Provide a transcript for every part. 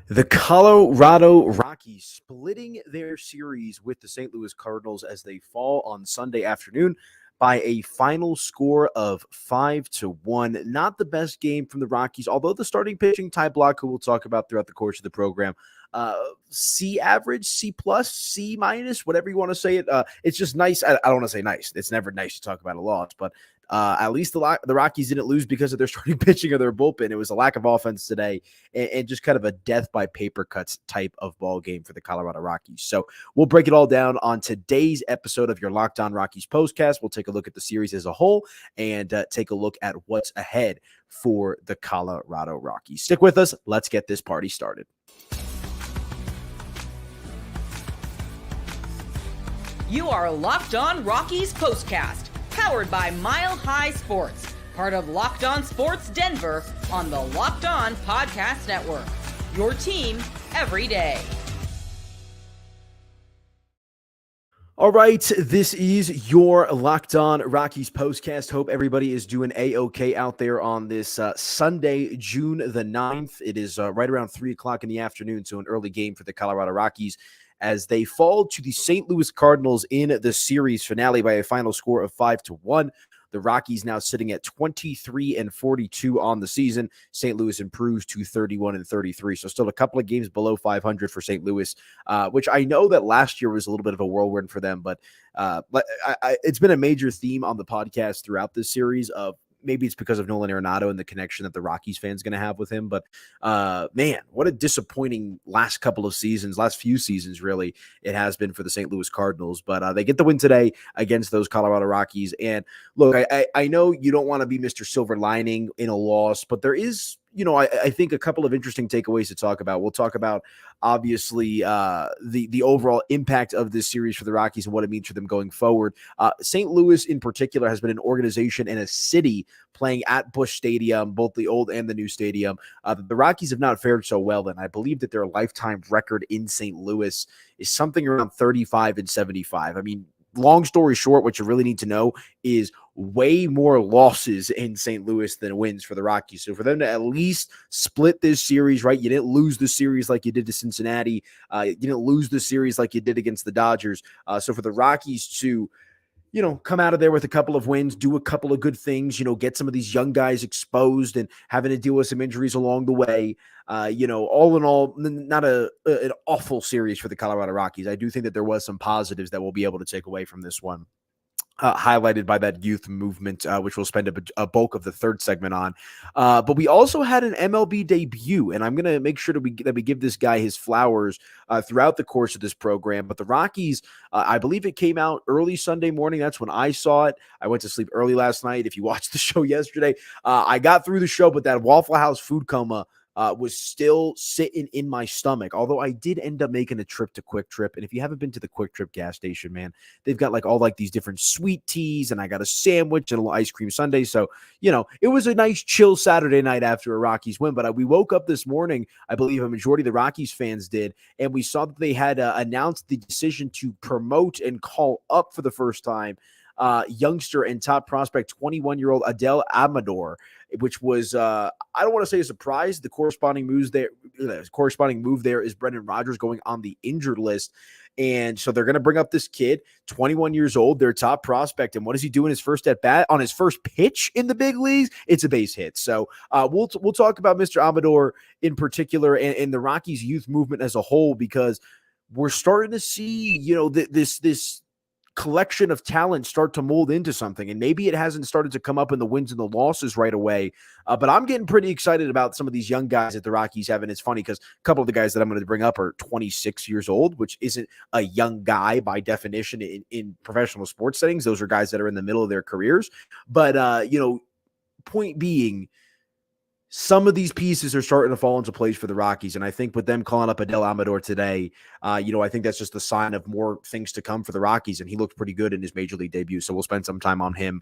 The Colorado Rockies splitting their series with the St. Louis Cardinals as they fall on Sunday afternoon by a final score of 5-1. Not the best game from the Rockies, although the starting pitching, Ty Blach, who we'll talk about throughout the course of the program, C average, C plus, C minus, whatever you want to say it. It's just nice. I don't want to say nice. It's never nice to talk about a loss, but at least the Rockies didn't lose because of their starting pitching or their bullpen. It was a lack of offense today and just kind of a death by paper cuts type of ball game for the Colorado Rockies. So we'll break it all down on today's episode of your Locked On Rockies postcast. We'll take a look at the series as a whole and take a look at what's ahead for the Colorado Rockies. Stick with us. Let's get this party started. You are Locked On Rockies POSTCAST, powered by Mile High Sports, part of Locked On Sports Denver on the Locked On Podcast Network. Your team every day. All right, this is your Locked On Rockies postcast. Hope everybody is doing A-OK out there on this Sunday, June the 9th. It is right around 3 o'clock in the afternoon, so an early game for the Colorado Rockies as they fall to the St. Louis Cardinals in the series finale by a final score of 5-1. The Rockies now sitting at 23-42 on the season. St. Louis improves to 31-33. So still a couple of games below 500 for St. Louis, which I know that last year was a little bit of a whirlwind for them, but it's been a major theme on the podcast throughout this series of maybe it's because of Nolan Arenado and the connection that the Rockies fans going to have with him. But man, what a disappointing last few seasons, really, it has been for the St. Louis Cardinals. But they get the win today against those Colorado Rockies. And look, I know you don't want to be Mr. Silver Lining in a loss, but there is, I think a couple of interesting takeaways to talk about. We'll talk about, obviously, the overall impact of this series for the Rockies and what it means for them going forward. St. Louis, in particular, has been an organization and a city playing at Busch Stadium, both the old and the new stadium. The Rockies have not fared so well, and I believe that their lifetime record in St. Louis is something around 35-75. I mean, long story short, what you really need to know is way more losses in St. Louis than wins for the Rockies. So for them to at least split this series, right? You didn't lose the series like you did to Cincinnati. You didn't lose the series like you did against the Dodgers. So for the Rockies to, come out of there with a couple of wins, do a couple of good things, get some of these young guys exposed and having to deal with some injuries along the way. All in all, not an awful series for the Colorado Rockies. I do think that there was some positives that we'll be able to take away from this one. Highlighted by that youth movement, which we'll spend a bulk of the third segment on. But we also had an MLB debut, and I'm going to make sure that we give this guy his flowers throughout the course of this program. But the Rockies, I believe it came out early Sunday morning. That's when I saw it. I went to sleep early last night. If you watched the show yesterday, I got through the show, but that Waffle House food coma was still sitting in my stomach, although I did end up making a trip to Quick Trip. And if you haven't been to the Quick Trip gas station, man, they've got all these different sweet teas, and I got a sandwich and a little ice cream sundae. So, it was a nice chill Saturday night after a Rockies win. But we woke up this morning, I believe a majority of the Rockies fans did, and we saw that they had announced the decision to promote and call up for the first time youngster and top prospect, 21-year-old Adael Amador, which was, I don't want to say a surprise. The corresponding move there is Brendan Rodgers going on the injured list. And so they're going to bring up this kid, 21 years old, their top prospect. And what does he do in his first at bat? On his first pitch in the big leagues, it's a base hit. So we'll talk about Mr. Amador in particular and the Rockies youth movement as a whole, because we're starting to see, this collection of talent start to mold into something. And maybe it hasn't started to come up in the wins and the losses right away. But I'm getting pretty excited about some of these young guys that the Rockies have. And it's funny because a couple of the guys that I'm going to bring up are 26 years old, which isn't a young guy by definition in professional sports settings. Those are guys that are in the middle of their careers. But, point being, some of these pieces are starting to fall into place for the Rockies. And I think with them calling up Adael Amador today, I think that's just a sign of more things to come for the Rockies. And he looked pretty good in his major league debut. So we'll spend some time on him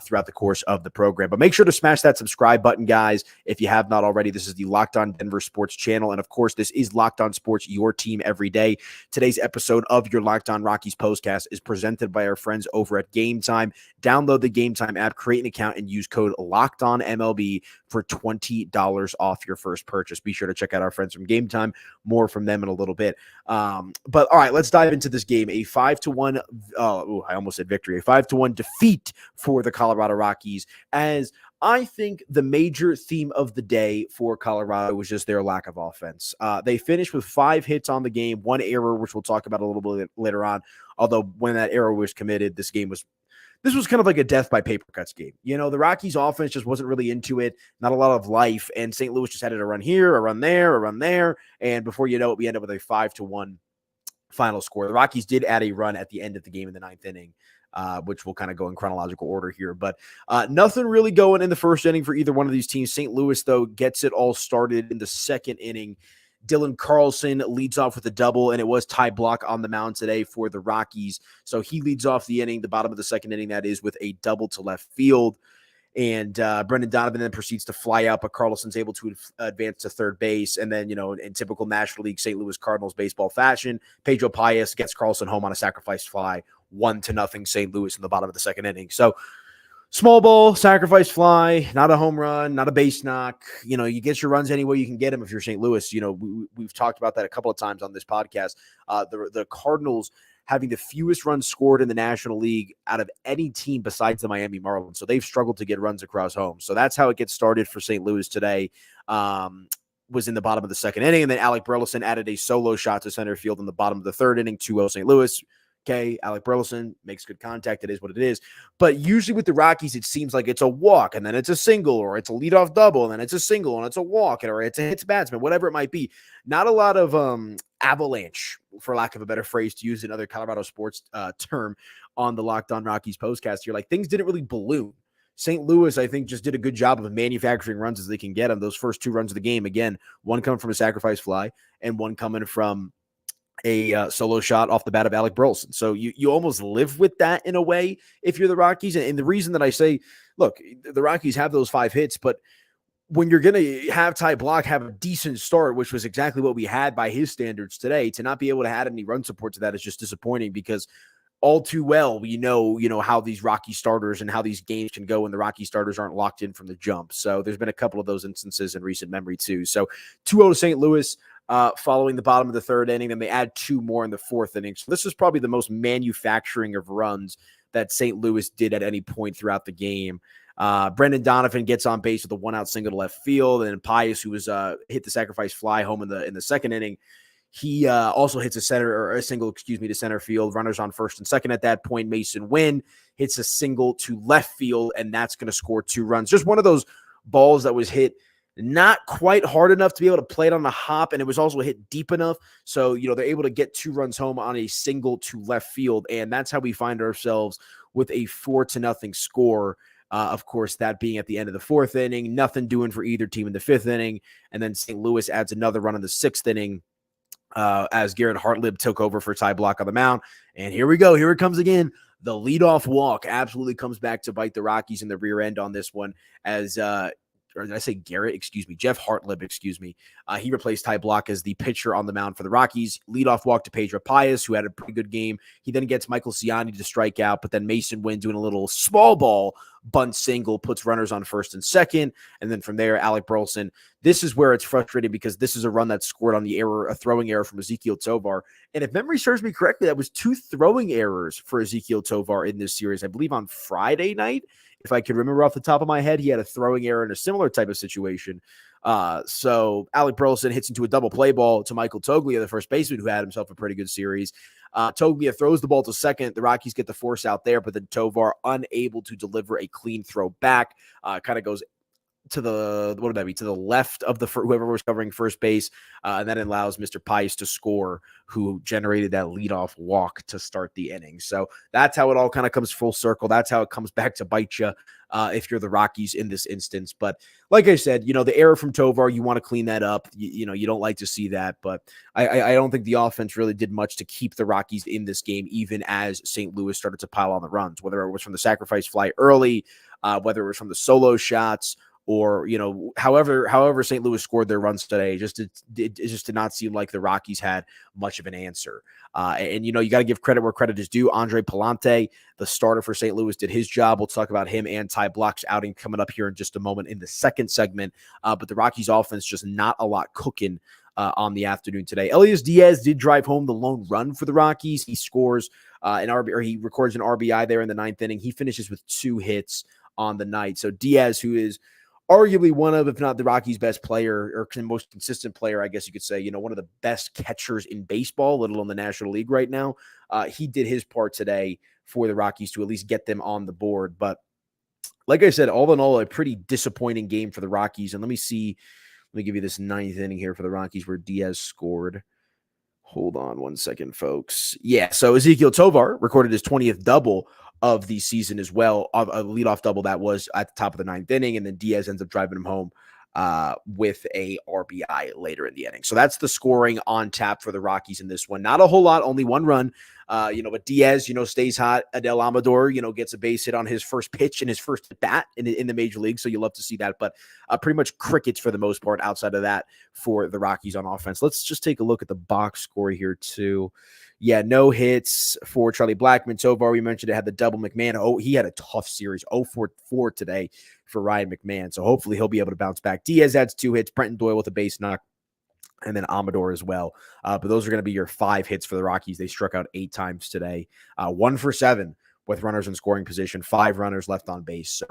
throughout the course of the program. But make sure to smash that subscribe button, guys, if you have not already. This is the Locked On Denver Sports channel. And of course, this is Locked On Sports, your team every day. Today's episode of your Locked On Rockies postcast is presented by our friends over at Game Time. Download the Game Time app, create an account, and use code LOCKEDONMLB for $20 $20 off your first purchase. Be sure to check out our friends from Game Time. More from them in a little bit. But all right, let's dive into this game. A 5-1, I almost said victory, a 5-1 defeat for the Colorado Rockies, as I think the major theme of the day for Colorado was just their lack of offense. They finished with 5 hits on the game, 1 error, which we'll talk about a little bit later on. Although when that error was committed, this was kind of like a death by paper cuts game. You know, the Rockies offense just wasn't really into it, not a lot of life, and St. Louis just had it a run here, a run there, a run there, and before you know it, we end up with a 5-1 final score. The Rockies did add a run at the end of the game in the 9th inning, which will kind of go in chronological order here. But nothing really going in the first inning for either one of these teams. St. Louis, though, gets it all started in the 2nd inning. Dylan Carlson leads off with a double, and it was Ty Blach on the mound today for the Rockies. So he leads off the inning, the bottom of the 2nd inning, that is, with a double to left field. And Brendan Donovan then proceeds to fly out, but Carlson's able to advance to third base. And then, in typical National League St. Louis Cardinals baseball fashion, Pedro Paez gets Carlson home on a sacrifice fly, 1-0 St. Louis in the bottom of the 2nd inning. So small ball, sacrifice fly, not a home run, not a base knock. You get your runs any way you can get them if you're St. Louis. We've talked about that a couple of times on this podcast. The Cardinals having the fewest runs scored in the National League out of any team besides the Miami Marlins. So they've struggled to get runs across home. So that's how it gets started for St. Louis today. Was in the bottom of the 2nd inning, and then Alec Burleson added a solo shot to center field in the bottom of the 3rd inning, 2-0 St. Louis. Okay, Alec Burleson makes good contact. It is what it is. But usually with the Rockies, it seems like it's a walk, and then it's a single, or it's a leadoff double, and then it's a single, and it's a walk, or it's a hits batsman, whatever it might be. Not a lot of avalanche, for lack of a better phrase to use another Colorado sports term on the Locked On Rockies postcast here. Like, things didn't really balloon. St. Louis, I think, just did a good job of manufacturing runs as they can get them. Those first 2 runs of the game, again, one coming from a sacrifice fly and one coming from a solo shot off the bat of Alec Burleson. So you almost live with that in a way if you're the Rockies. And the reason that I say, look, the Rockies have those 5 hits, but when you're going to have Ty Blach have a decent start, which was exactly what we had by his standards today, to not be able to add any run support to that is just disappointing, because all too well, we know how these Rocky starters and how these games can go when the Rocky starters aren't locked in from the jump. So there's been a couple of those instances in recent memory too. So 2-0 to St. Louis following the bottom of the 3rd inning. Then they add 2 more in the 4th inning. So this is probably the most manufacturing of runs that St. Louis did at any point throughout the game. Brendan Donovan gets on base with a 1-out single to left field, and Paez, who was hit the sacrifice fly home in the 2nd inning, he also hits a single to center field. Runners on 1st and 2nd at that point. Mason Wynn hits a single to left field, and that's going to score 2 runs. Just one of those balls that was hit not quite hard enough to be able to play it on the hop, and it was also hit deep enough. So, they're able to get 2 runs home on a single to left field, and that's how we find ourselves with a 4-0 score. Of course, that being at the end of the 4th inning, nothing doing for either team in the 5th inning, and then St. Louis adds another run in the 6th inning. As Garrett Hartlib took over for Ty Blach on the mound. And here we go. Here it comes again. The leadoff walk absolutely comes back to bite the Rockies in the rear end on this one, as or did I say Garrett? Jeff Hartlib, he replaced Ty Blach as the pitcher on the mound for the Rockies. Leadoff walk to Pedro Paez, who had a pretty good game. He then gets Michael Ciani to strike out, but then Mason Wynn doing a little small ball bunt single, puts runners on 1st and 2nd. And then from there, Alec Burleson. This is where it's frustrating, because this is a run that scored on a throwing error from Ezequiel Tovar. And if memory serves me correctly, that was 2 throwing errors for Ezequiel Tovar in this series. I believe on Friday night, if I can remember off the top of my head, he had a throwing error in a similar type of situation. So Alec Burleson hits into a double play ball to Michael Toglia, the first baseman, who had himself a pretty good series. Toglia throws the ball to 2nd. The Rockies get the force out there, but then Tovar unable to deliver a clean throw back. Kind of goes to the left of whoever was covering first base, and that allows Mr. Paez to score, who generated that leadoff walk to start the inning. So that's how it all kind of comes full circle. That's how it comes back to bite you if you're the Rockies in this instance. But like I said, the error from Tovar, you want to clean that up. You don't like to see that, but I don't think the offense really did much to keep the Rockies in this game, even as St. Louis started to pile on the runs, whether it was from the sacrifice fly early, whether it was from the solo shots, or, however St. Louis scored their runs today, it just did not seem like the Rockies had much of an answer. And you got to give credit where credit is due. Andre Palante, the starter for St. Louis, did his job. We'll talk about him and Ty Block's outing coming up here in just a moment in the second segment. But the Rockies offense just not a lot cooking on the afternoon today. Elias Diaz did drive home the lone run for the Rockies. He scores he records an RBI there in the ninth inning. He finishes with 2 hits on the night. So Diaz, who is arguably one of, if not the Rockies' best player or most consistent player, I guess you could say, one of the best catchers in baseball, let alone the National League right now. He did his part today for the Rockies to at least get them on the board. But like I said, all in all, a pretty disappointing game for the Rockies. And let me give you this ninth inning here for the Rockies where Diaz scored. Hold on one second, folks. Yeah, so Ezequiel Tovar recorded his 20th double of the season as well, a leadoff double that was at the top of the ninth inning, and then Diaz ends up driving him home with a RBI later in the inning. So that's the scoring on tap for the Rockies in this one. Not a whole lot, only 1 run. But Diaz, stays hot. Adael Amador, gets a base hit on his first pitch in his first bat in the major league. So you love to see that, but pretty much crickets for the most part outside of that for the Rockies on offense. Let's just take a look at the box score here too. Yeah, no hits for Charlie Blackmon. Tovar, we mentioned it, had the double. McMahon, he had a tough series, 0-for-4 today for Ryan McMahon. So hopefully he'll be able to bounce back. Diaz adds 2 hits. Brenton Doyle with a base knock. And then Amador as well. But those are going to be your 5 hits for the Rockies. They struck out 8 times today. 1 for 7 with runners in scoring position, 5 runners left on base. So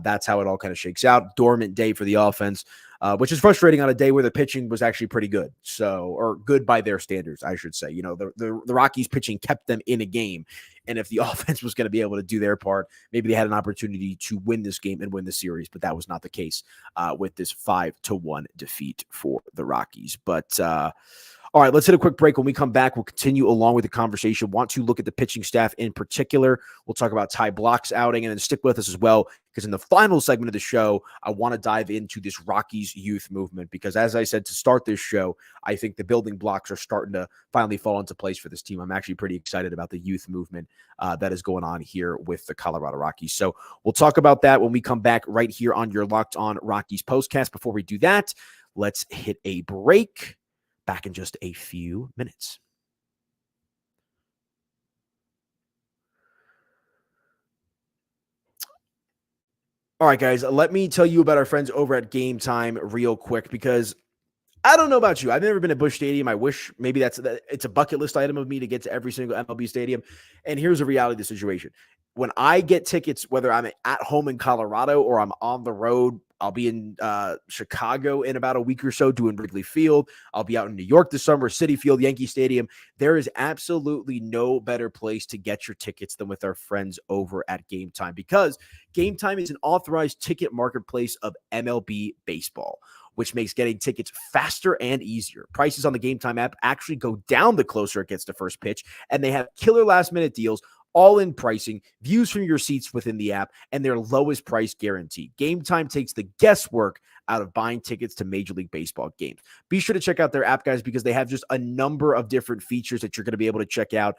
that's how it all kind of shakes out. Dormant day for the offense, which is frustrating on a day where the pitching was actually pretty good. Or good by their standards, I should say. The Rockies pitching kept them in a game. And if the offense was going to be able to do their part, maybe they had an opportunity to win this game and win the series. But that was not the case with this 5-1 defeat for the Rockies. But all right, let's hit a quick break. When we come back, we'll continue along with the conversation. Want to look at the pitching staff in particular. We'll talk about Ty Block's outing, and then stick with us as well, because in the final segment of the show, I want to dive into this Rockies youth movement, because as I said to start this show, I think the building blocks are starting to finally fall into place for this team. I'm actually pretty excited about the youth movement that is going on here with the Colorado Rockies. So we'll talk about that when we come back right here on your Locked On Rockies postcast. Before we do that, let's hit a break. Back in just a few minutes. All right, guys, let me tell you about our friends over at Game Time real quick, because I don't know about you. I've never been to Busch Stadium. I wish maybe it's a bucket list item of me to get to every single MLB stadium. And here's the reality of the situation. When I get tickets, whether I'm at home in Colorado or I'm on the road, I'll be in Chicago in about a week or so doing Wrigley Field. I'll be out in New York this summer, Citi Field, Yankee Stadium. There is absolutely no better place to get your tickets than with our friends over at Game Time, because Game Time is an authorized ticket marketplace of MLB baseball, which makes getting tickets faster and easier. Prices on the Game Time app actually go down the closer it gets to first pitch, and they have killer last-minute deals, all-in pricing, views from your seats within the app, and their lowest price guarantee. Game Time takes the guesswork out of buying tickets to Major League Baseball games. Be sure to check out their app, guys, because they have just a number of different features that you're going to be able to check out.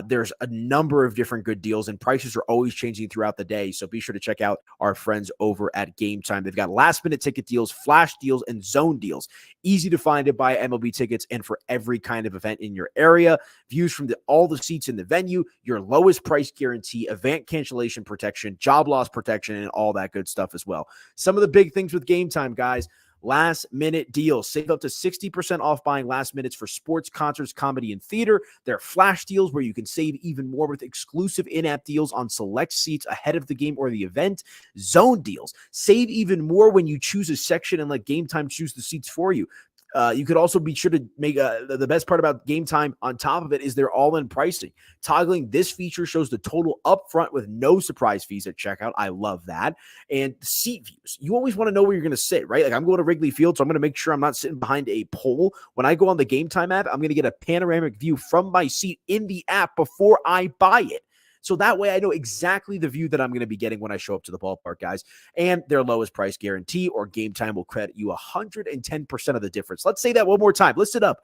There's a number of different good deals, and prices are always changing throughout the day. So be sure to check out our friends over at Game Time. They've got last-minute ticket deals, flash deals, and zone deals. Easy to find to buy MLB tickets and for every kind of event in your area. Views from all the seats in the venue, your lowest price guarantee, event cancellation protection, job loss protection, and all that good stuff as well. Some of the big things with Game Time, guys: last minute deals. Save up to 60% off buying last minutes for sports, concerts, comedy, and theater. There are flash deals where you can save even more with exclusive in-app deals on select seats ahead of the game or the event. Zone deals. Save even more when you choose a section and let Game Time choose the seats for you. You could also be sure to make the best part about Game Time on top of it is their all-in pricing. Toggling this feature shows the total upfront with no surprise fees at checkout. I love that. And seat views. You always want to know where you're going to sit, right? Like, I'm going to Wrigley Field, so I'm going to make sure I'm not sitting behind a pole. When I go on the Game Time app, I'm going to get a panoramic view from my seat in the app before I buy it. So that way I know exactly the view that I'm going to be getting when I show up to the ballpark, guys. And their lowest price guarantee, or Game Time, will credit you 110% of the difference. Let's say that one more time. Listen up.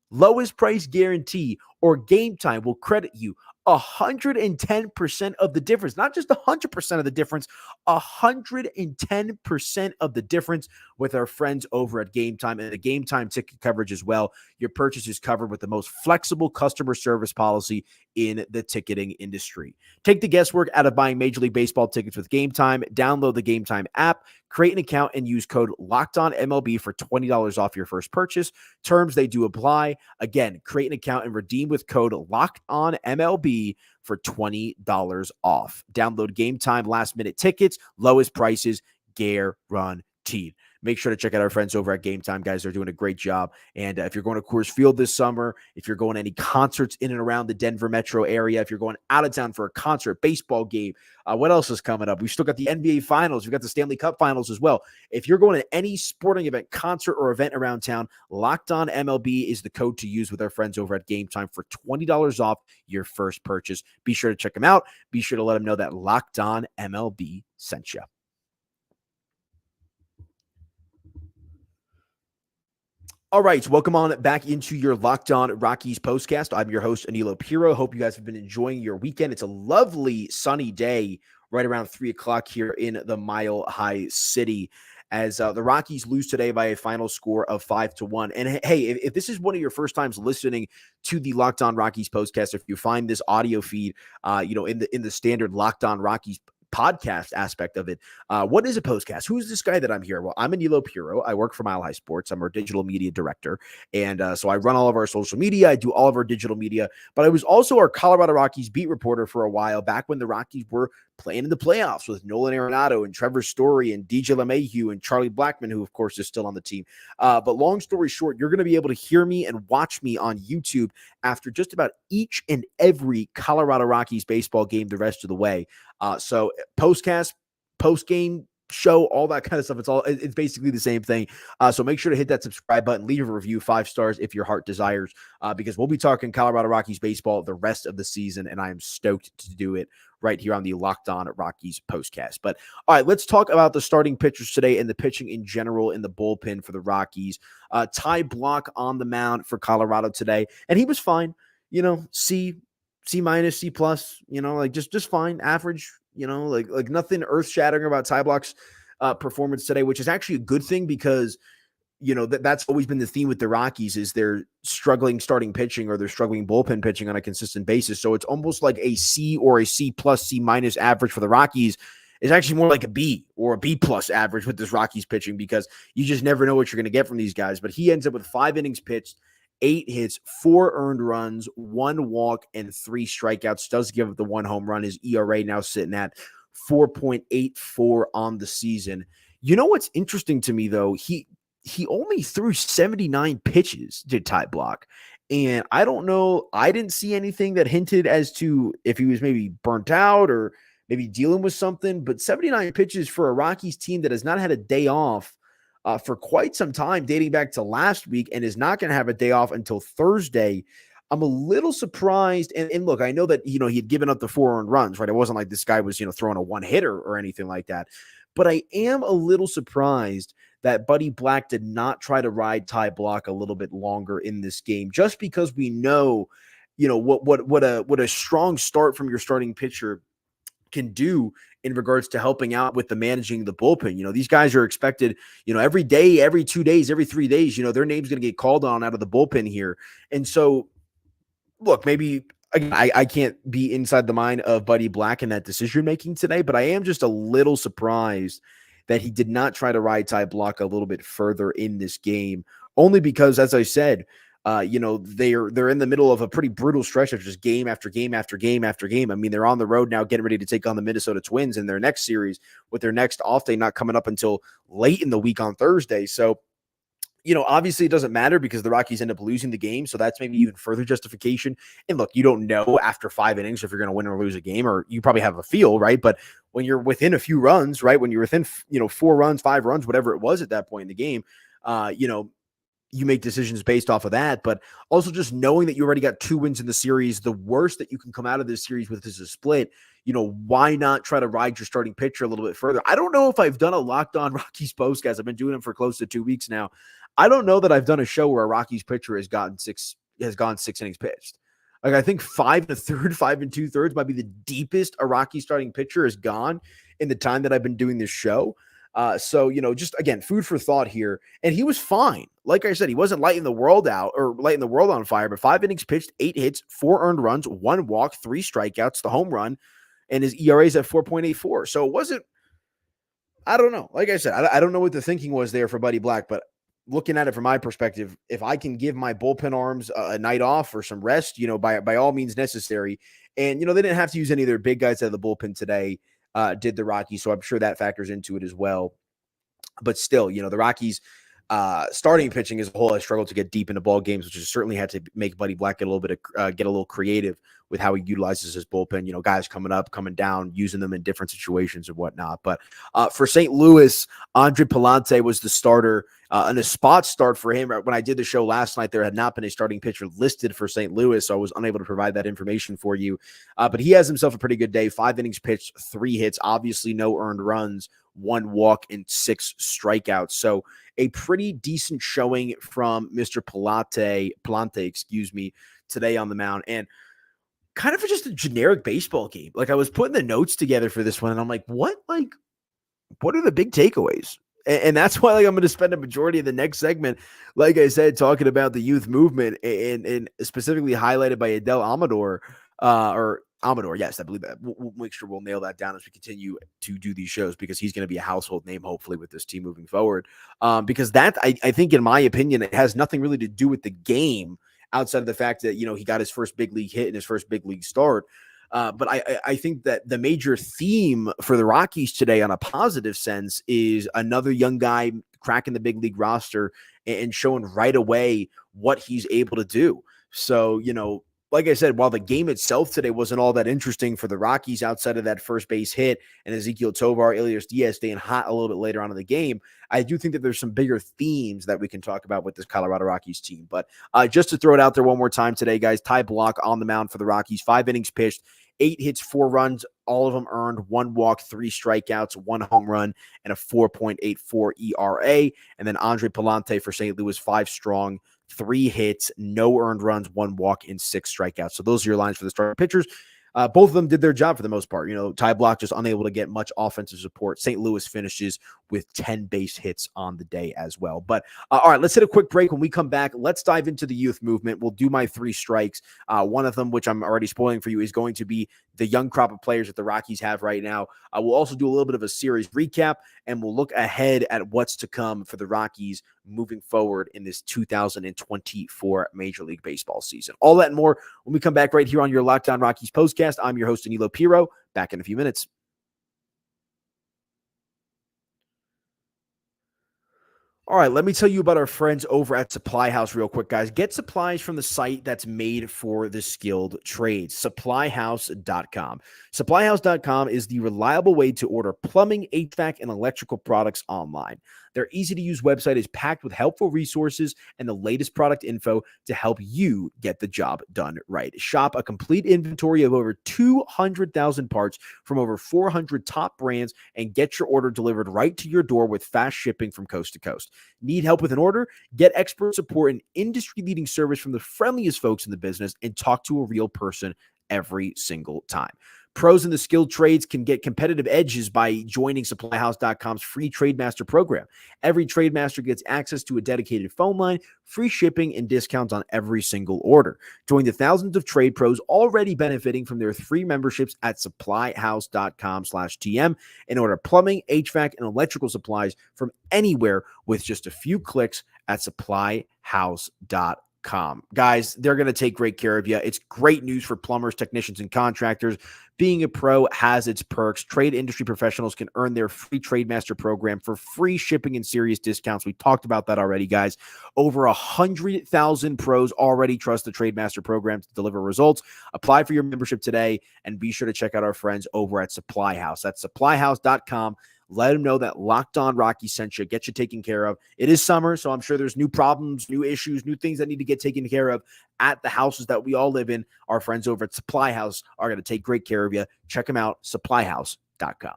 Lowest price guarantee, or Game Time, will credit you 110% of the difference, not just 100% of the difference, 110% of the difference with our friends over at Game Time and the Game Time ticket coverage as well. Your purchase is covered with the most flexible customer service policy in the ticketing industry. Take the guesswork out of buying Major League Baseball tickets with Game Time. Download the Game Time app, create an account, and use code LOCKEDONMLB for $20 off your first purchase. Terms, they do apply. Again, create an account and redeem with code LOCKEDONMLB for $20 off. Download Game Time last-minute tickets, lowest prices, guaranteed. Make sure to check out our friends over at Game Time, guys. They're doing a great job. And if you're going to Coors Field this summer, if you're going to any concerts in and around the Denver metro area, if you're going out of town for a concert, baseball game, what else is coming up? We've still got the NBA Finals. We've got the Stanley Cup Finals as well. If you're going to any sporting event, concert, or event around town, Locked On MLB is the code to use with our friends over at Game Time for $20 off your first purchase. Be sure to check them out. Be sure to let them know that Locked On MLB sent you. All right, welcome on back into your Locked On Rockies postcast. I'm your host, Aniello Piro. Hope you guys have been enjoying your weekend. It's a lovely sunny day right around 3 o'clock here in the Mile High City as the Rockies lose today by a final score of 5-1. And hey, if this is one of your first times listening to the Locked On Rockies postcast, if you find this audio feed, in the standard Locked On Rockies podcast aspect of it. What is a postcast? Who is this guy that I'm here? Well, I'm Aniello Piro. I work for Mile High Sports. I'm our digital media director. And so I run all of our social media. I do all of our digital media. But I was also our Colorado Rockies beat reporter for a while back when the Rockies were playing in the playoffs with Nolan Arenado and Trevor Story and DJ LeMahieu and Charlie Blackmon, who, of course, is still on the team. But long story short, you're going to be able to hear me and watch me on YouTube after just about each and every Colorado Rockies baseball game the rest of the way. So postcast, post-game show, all that kind of stuff. It's basically the same thing. So make sure to hit that subscribe button, leave a review, 5 stars if your heart desires, because we'll be talking Colorado Rockies baseball the rest of the season, and I am stoked to do it right here on the Locked On Rockies postcast. But all right, let's talk about the starting pitchers today and the pitching in general in the bullpen for the Rockies. Ty Blach on the mound for Colorado today, and he was fine. C minus, C plus, like just fine, average, like nothing earth shattering about Ty Blach's performance today, which is actually a good thing because, that's always been the theme with the Rockies is they're struggling starting pitching or they're struggling bullpen pitching on a consistent basis. So it's almost like a C or a C plus, C minus average for the Rockies is actually more like a B or a B plus average with this Rockies pitching because you just never know what you're going to get from these guys. But he ends up with 5 innings pitched, 8 hits, 4 earned runs, 1 walk, and 3 strikeouts. Does give up the 1 home run. His ERA now sitting at 4.84 on the season. You know what's interesting to me, though? He only threw 79 pitches, did Ty Blach. And I don't know. I didn't see anything that hinted as to if he was maybe burnt out or maybe dealing with something. But 79 pitches for a Rockies team that has not had a day off for quite some time, dating back to last week, and is not going to have a day off until Thursday. I'm a little surprised. And look, I know that, he had given up the 4 earned runs, right? It wasn't like this guy was, throwing a 1-hitter or anything like that. But I am a little surprised that Buddy Black did not try to ride Ty Blach a little bit longer in this game, just because we know, what a strong start from your starting pitcher can do in regards to helping out with the managing the bullpen. These guys are expected, every day, every 2 days, every 3 days, their name's going to get called on out of the bullpen here. And so, look, maybe I can't be inside the mind of Buddy Black in that decision-making today, but I am just a little surprised that he did not try to ride Ty Blach a little bit further in this game, only because, as I said, they're in the middle of a pretty brutal stretch of just game after game after game after game. I mean, they're on the road now getting ready to take on the Minnesota Twins in their next series with their next off day not coming up until late in the week on Thursday. So, obviously it doesn't matter because the Rockies end up losing the game. So that's maybe even further justification. And look, you don't know after 5 innings if you're going to win or lose a game, or you probably have a feel, right? But when you're within a few runs, right? When you're within, 4 runs, 5 runs, whatever it was at that point in the game, you make decisions based off of that. But also just knowing that you already got 2 wins in the series, the worst that you can come out of this series with is a split. Why not try to ride your starting pitcher a little bit further? I don't know if I've done a Locked On Rockies postcast. I've been doing them for close to 2 weeks now. I don't know that I've done a show where a Rockies pitcher has gone 6 innings pitched. Like, I think 5 1/3, 5 2/3 might be the deepest a Rocky starting pitcher has gone in the time that I've been doing this show. So, just again, food for thought here. And he was fine. Like I said, he wasn't lighting the world out or lighting the world on fire, but 5 innings pitched, 8 hits, 4 earned runs, 1 walk, 3 strikeouts, the home run, and his ERA is at 4.84. So it wasn't, I don't know. Like I said, I don't know what the thinking was there for Buddy Black, but looking at it from my perspective, if I can give my bullpen arms a night off or some rest, by all means necessary. And, they didn't have to use any of their big guys out of the bullpen today, did the Rockies. So I'm sure that factors into it as well. But still, the Rockies starting pitching as a whole has struggled to get deep into ball games, which has certainly had to make Buddy Black get a little creative with how he utilizes his bullpen. Guys coming up, coming down, using them in different situations and whatnot. But for St. Louis, Andre Palante was the starter, and a spot start for him. When I did the show last night, there had not been a starting pitcher listed for St. Louis, so I was unable to provide that information for you. But he has himself a pretty good day. 5 innings pitched, 3 hits, obviously no earned runs, 1 walk, and 6 strikeouts. So a pretty decent showing from Mr. Palante, today on the mound. And kind of just a generic baseball game. Like, I was putting the notes together for this one, and I'm like, what are the big takeaways? And that's why, I'm going to spend a majority of the next segment, like I said, talking about the youth movement and specifically highlighted by Adael Amador, or Amador. Yes, I believe that. We'll make sure we'll nail that down as we continue to do these shows, because he's going to be a household name, hopefully, with this team moving forward. Because that, I think, in my opinion, it has nothing really to do with the game outside of the fact that, he got his first big league hit and his first big league start. But I think that the major theme for the Rockies today, on a positive sense, is another young guy cracking the big league roster and showing right away what he's able to do. So, like I said, while the game itself today wasn't all that interesting for the Rockies outside of that first base hit and Ezequiel Tovar, Elias Diaz staying hot a little bit later on in the game, I do think that there's some bigger themes that we can talk about with this Colorado Rockies team. But just to throw it out there one more time today, guys, Ty Blach on the mound for the Rockies, 5 innings pitched, 8 hits, 4 runs, all of them earned, 1 walk, 3 strikeouts, 1 home run, and a 4.84 ERA. And then Andre Palante for St. Louis, 5 strong, 3 hits, no earned runs, 1 walk, and 6 strikeouts. So those are your lines for the starting pitchers. Both of them did their job for the most part. Ty Blach just unable to get much offensive support. St. Louis finishes with 10 base hits on the day as well. But all right, let's hit a quick break. When we come back, let's dive into the youth movement. We'll do my 3 strikes. One of them, which I'm already spoiling for you, is going to be the young crop of players that the Rockies have right now. We'll also do a little bit of a series recap, and we'll look ahead at what's to come for the Rockies moving forward in this 2024 Major League Baseball season. All that and more when we come back right here on your Locked On Rockies postcast. I'm your host, Aniello Piro. Back in a few minutes. All right, let me tell you about our friends over at Supply House real quick, guys. Get supplies from the site that's made for the skilled trades, supplyhouse.com. Supplyhouse.com is the reliable way to order plumbing, HVAC, and electrical products online. Their easy-to-use website is packed with helpful resources and the latest product info to help you get the job done right. Shop a complete inventory of over 200,000 parts from over 400 top brands and get your order delivered right to your door with fast shipping from coast to coast. Need help with an order? Get expert support and industry-leading service from the friendliest folks in the business and talk to a real person every single time. Pros in the skilled trades can get competitive edges by joining SupplyHouse.com's free TradeMaster program. Every TradeMaster gets access to a dedicated phone line, free shipping, and discounts on every single order. Join the thousands of trade pros already benefiting from their free memberships at SupplyHouse.com/TM and order plumbing, HVAC, and electrical supplies from anywhere with just a few clicks at SupplyHouse.com. Guys, they're going to take great care of you. It's great news for plumbers, technicians, and contractors. Being a pro has its perks. Trade industry professionals can earn their free TradeMaster program for free shipping and serious discounts. We talked about that already, guys. Over 100,000 pros already trust the TradeMaster program to deliver results. Apply for your membership today and be sure to check out our friends over at Supply House. That's supplyhouse.com. Let them know that Locked On Rockies sent you, get you taken care of. It is summer, so I'm sure there's new problems, new issues, new things that need to get taken care of at the houses that we all live in. Our friends over at Supply House are going to take great care of you. Check them out, supplyhouse.com.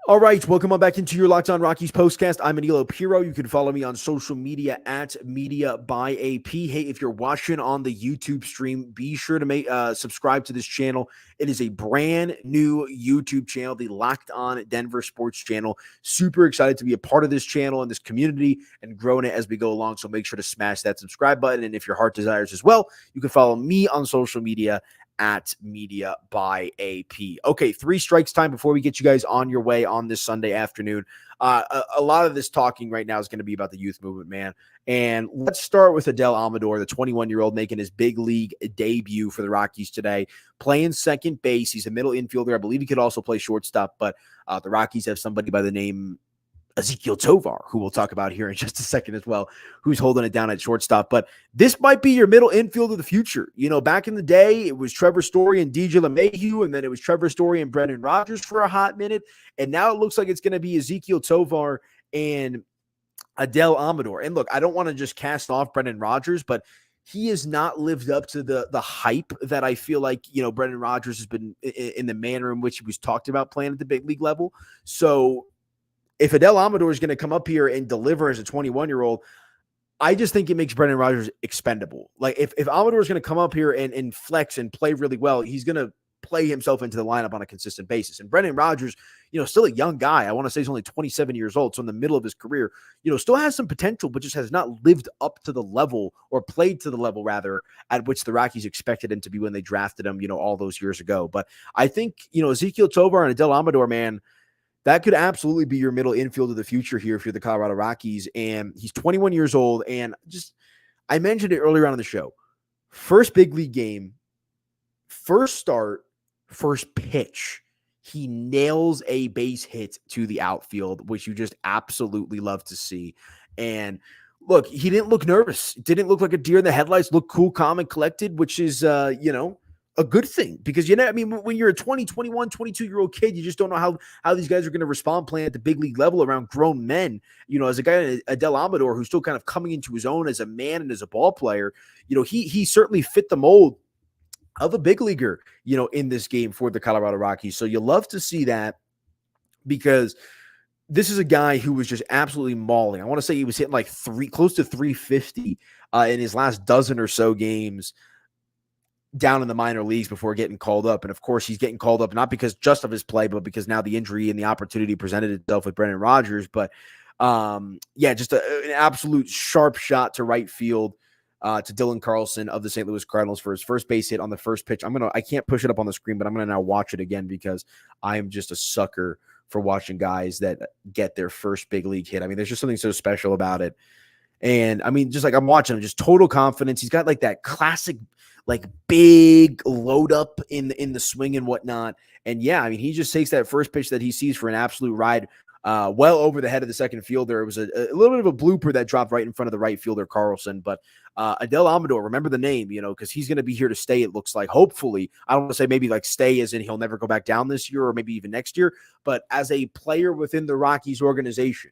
All right, welcome on back into your Locked On Rockies postcast. I'm Aniello Piro. You can follow me on social media at Media by AP. Hey, if you're watching on the YouTube stream, be sure to subscribe to this channel. It is a brand new YouTube channel, the Locked On Denver Sports channel. Super excited to be a part of this channel and this community and growing it as we go along. So make sure to smash that subscribe button. And if your heart desires as well, you can follow me on social media at Media by AP. Okay, 3 strikes time before we get you guys on your way on this Sunday afternoon. A lot of this talking right now is going to be about the youth movement, man. And let's start with Adael Amador, the 21-year-old making his big league debut for the Rockies today, playing second base. He's a middle infielder. I believe he could also play shortstop, but the Rockies have somebody by the name Ezequiel Tovar, who we'll talk about here in just a second as well, who's holding it down at shortstop. But this might be your middle infield of the future. You know, back in the day, it was Trevor Story and DJ LeMahieu, and then it was Trevor Story and Brendan Rodgers for a hot minute. And now it looks like it's going to be Ezequiel Tovar and Adael Amador. And look, I don't want to just cast off Brendan Rodgers, but he has not lived up to the hype that I feel like, you know, Brendan Rodgers has been in the manner in which he was talked about playing at the big league level. So if Adael Amador is going to come up here and deliver as a 21-year-old, I just think it makes Brendan Rodgers expendable. Like if Amador is going to come up here and flex and play really well, he's going to play himself into the lineup on a consistent basis. And Brendan Rodgers, you know, still a young guy. I want to say he's only 27 years old. So in the middle of his career, you know, still has some potential, but just has not lived up to the level, or played to the level rather, at which the Rockies expected him to be when they drafted him, you know, all those years ago. But I think, you know, Ezequiel Tovar and Adael Amador, man, that could absolutely be your middle infield of the future here if you're the Colorado Rockies. And he's 21 years old. And just, I mentioned it earlier on in the show. First big league game, first start, first pitch. He nails a base hit to the outfield, which you just absolutely love to see. And look, he didn't look nervous. Didn't look like a deer in the headlights. Looked cool, calm, and collected, which is, you know, a good thing, because, you know, I mean, when you're a 20, 21, 22-year-old kid, you just don't know how these guys are going to respond playing at the big league level around grown men. You know, as a guy, Adael Amador, who's still kind of coming into his own as a man and as a ball player, you know, he certainly fit the mold of a big leaguer, you know, in this game for the Colorado Rockies. So you love to see that, because this is a guy who was just absolutely mauling. I want to say he was hitting like close to 350 in his last dozen or so games down in the minor leagues before getting called up. And of course, he's getting called up not because just of his play, but because now the injury and the opportunity presented itself with Brendan Rodgers. But yeah, just an absolute sharp shot to right field to Dylan Carlson of the St. Louis Cardinals for his first base hit on the first pitch. I can't push it up on the screen, but I'm going to now watch it again, because I'm just a sucker for watching guys that get their first big league hit. I mean, there's just something so special about it. And I mean, just like I'm watching him, just total confidence. He's got like that classic, like big load up in the swing and whatnot. And yeah, I mean, he just takes that first pitch that he sees for an absolute ride, well over the head of the second fielder. It was a little bit of a blooper that dropped right in front of the right fielder, Carlson. But Adael Amador, remember the name, you know, because he's going to be here to stay, it looks like. Hopefully, I don't want to say maybe like stay as in he'll never go back down this year or maybe even next year, but as a player within the Rockies organization,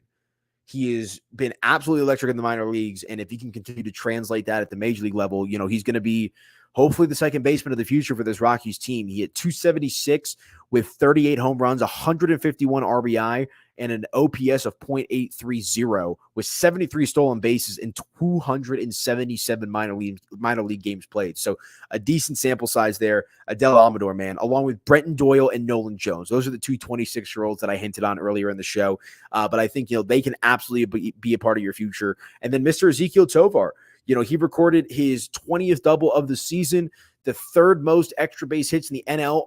he has been absolutely electric in the minor leagues. And if he can continue to translate that at the major league level, you know, he's going to be hopefully the second baseman of the future for this Rockies team. He hit 276 with 38 home runs, 151 RBI, and an OPS of .830 with 73 stolen bases in 277 minor league games played. So a decent sample size there. Adael Amador, man, along with Brenton Doyle and Nolan Jones. Those are the two 26-year-olds that I hinted on earlier in the show. But I think, you know, they can absolutely be a part of your future. And then Mr. Ezequiel Tovar, you know, he recorded his 20th double of the season, the third most extra base hits in the NL,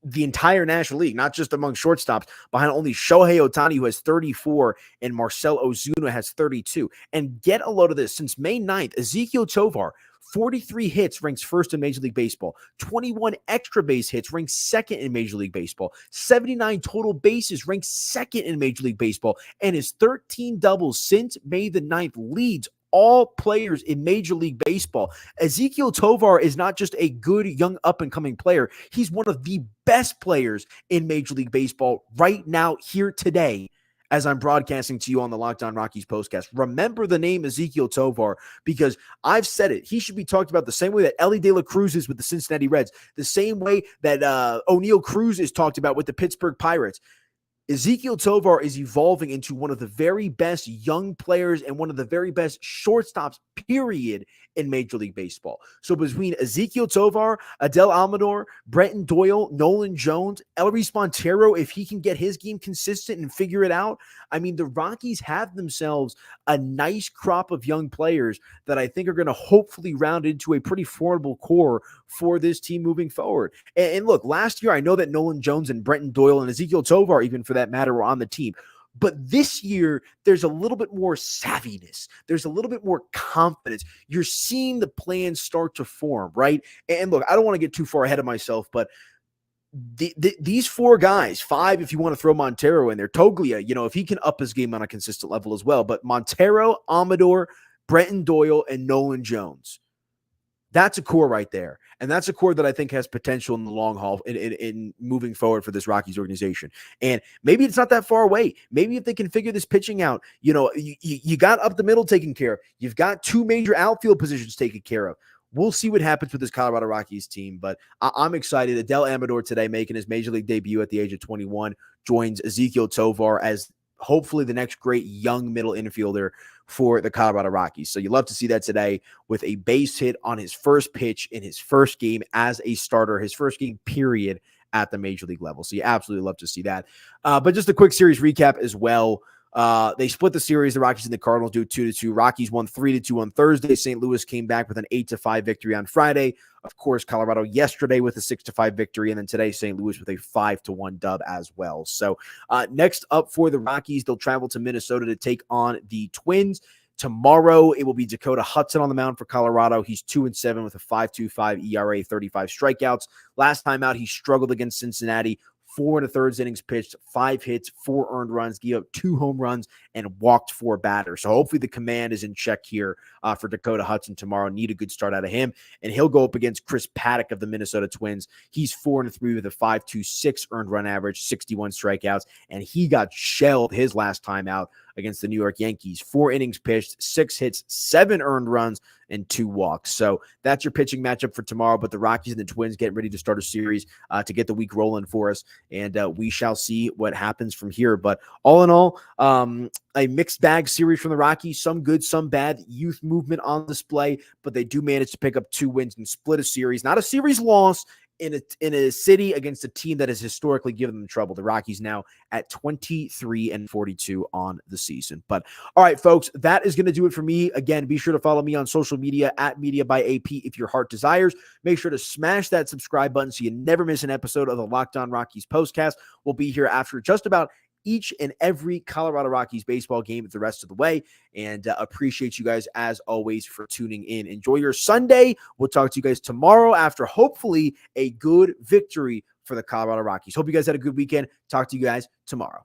the entire National League, not just among shortstops, behind only Shohei Ohtani, who has 34, and Marcell Ozuna has 32. And get a load of this. Since May 9th, Ezequiel Tovar, 43 hits, ranks first in Major League Baseball. 21 extra base hits, ranks second in Major League Baseball. 79 total bases, ranks second in Major League Baseball. And his 13 doubles since May the 9th leads all players in Major League Baseball. Ezequiel Tovar is not just a good young up-and-coming player. He's one of the best players in Major League Baseball right now, here today, as I'm broadcasting to you on the Locked On Rockies postcast. Remember the name Ezequiel Tovar, because I've said it. He should be talked about the same way that Elly De La Cruz is with the Cincinnati Reds, the same way that O'Neal Cruz is talked about with the Pittsburgh Pirates. Ezequiel Tovar is evolving into one of the very best young players and one of the very best shortstops, period, in Major League Baseball. So between Ezequiel Tovar, Adael Amador, Brenton Doyle, Nolan Jones, Elvis Montero, if he can get his game consistent and figure it out, I mean, the Rockies have themselves a nice crop of young players that I think are going to hopefully round into a pretty formidable core for this team moving forward. And look, last year, I know that Nolan Jones and Brenton Doyle and Ezequiel Tovar, even for that matter, were on the team. But this year, there's a little bit more savviness. There's a little bit more confidence. You're seeing the plans start to form, right? And look, I don't want to get too far ahead of myself, but these four guys, five if you want to throw Montero in there, Toglia, if he can up his game on a consistent level as well. But Montero, Amador, Brenton Doyle, and Nolan Jones. That's a core right there. And that's a core that I think has potential in the long haul in moving forward for this Rockies organization. And maybe it's not that far away. Maybe if they can figure this pitching out, you got up the middle taken care of. You've got two major outfield positions taken care of. We'll see what happens with this Colorado Rockies team, but I'm excited. Adael Amador today making his Major League debut at the age of 21 joins Ezequiel Tovar as hopefully the next great young middle infielder for the Colorado Rockies. So you love to see that today with a base hit on his first pitch in his first game as a starter, his first game period at the Major League level. So you absolutely love to see that. But just a quick series recap as well. They split the series. The Rockies and the Cardinals do 2-2. Rockies won 3-2 on Thursday. St. Louis came back with an 8-5 victory on Friday. Of course, Colorado yesterday with a 6-5 victory. And then today, St. Louis with a 5-1 dub as well. So next up for the Rockies, they'll travel to Minnesota to take on the Twins. Tomorrow, it will be Dakota Hudson on the mound for Colorado. He's 2-7 with a 5.25 ERA, 35 strikeouts. Last time out, he struggled against Cincinnati. 4 1/3 innings pitched, 5 hits, 4 earned runs, gave up 2 home runs, and walked 4 batters. So hopefully the command is in check here for Dakota Hudson tomorrow. Need a good start out of him. And he'll go up against Chris Paddock of the Minnesota Twins. He's 4-3 with a 5.26 earned run average, 61 strikeouts, and he got shelled his last time out against the New York Yankees. 4 innings pitched, 6 hits, 7 earned runs, and 2 walks. So that's your pitching matchup for tomorrow. But the Rockies and the Twins getting ready to start a series to get the week rolling for us. And we shall see what happens from here. But all in all, a mixed bag series from the Rockies. Some good, some bad. Youth movement on display. But they do manage to pick up 2 wins and split a series. Not a series loss. In a city against a team that has historically given them trouble. The Rockies now at 23-42 on the season. But all right, folks, that is going to do it for me. Again, be sure to follow me on social media at Media by AP if your heart desires. Make sure to smash that subscribe button so you never miss an episode of the Locked On Rockies postcast. We'll be here after just about each and every Colorado Rockies baseball game the rest of the way. And appreciate you guys, as always, for tuning in. Enjoy your Sunday. We'll talk to you guys tomorrow after hopefully a good victory for the Colorado Rockies. Hope you guys had a good weekend. Talk to you guys tomorrow.